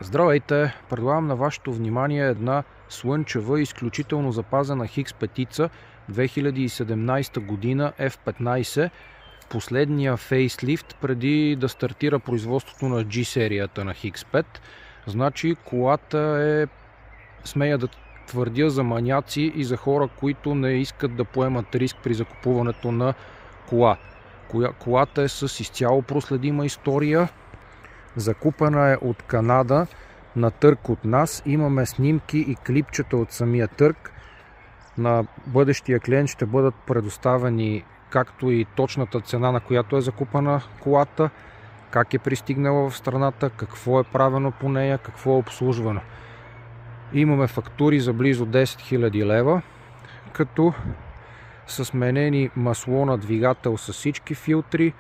Здравейте! Предлагам на вашето внимание една слънчева, изключително запазена X5 2017 година F15, последния фейслифт преди да стартира производството на G серията на X5. Значи колата е, смея да твърдя, за маняци и за хора, които не искат да поемат риск при закупуването на кола. Колата е с изцяло проследима история. Закупена е от Канада на търг от нас. Имаме снимки и клипчета от самия търг. На бъдещия клиент ще бъдат предоставени както и точната цена, на която е закупена колата, как е пристигнала в страната, какво е правено по нея, какво е обслужвано. Имаме фактури за близо 10 000 лева, като са сменени масло на двигател с всички филтри,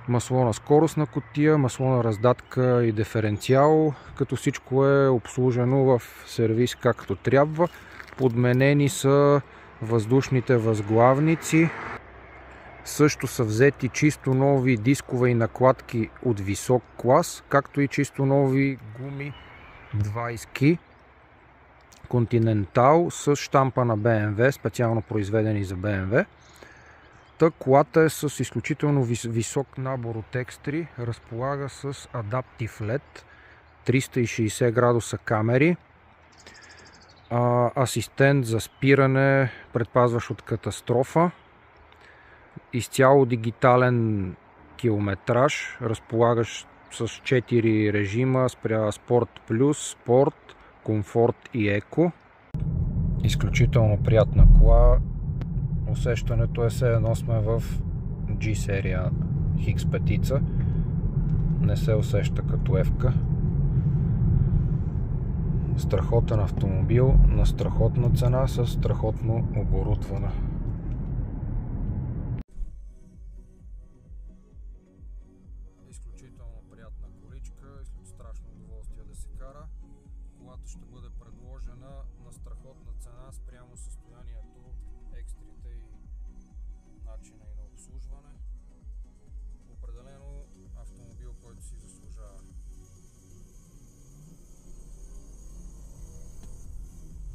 масло на скоростна кутия, масло на раздатка и диференциал, като всичко е обслужено в сервис както трябва. Подменени са въздушните възглавници. Също са взети чисто нови дискове и накладки от висок клас, както и чисто нови гуми 20 Continental с щампа на BMW, специално произведени за BMW. Колата е с изключително висок набор от екстри, разполага с Adaptive LED, 360 градуса камери, асистент за спиране, предпазващ от катастрофа, изцяло дигитален километраж, разполагащ с 4 режима: Спорт Плюс, Спорт, Комфорт и Еко. Изключително приятна кола. Усещането е все едно сме в G серия X5. Не се усеща като F-ка. Страхотен автомобил на страхотна цена с страхотно оборудване. Изключително приятна количка, страшно удоволствие да се кара. Колата ще бъде предложена на страхотна цена спрямо състоянието, екстрите и начина и на обслужване.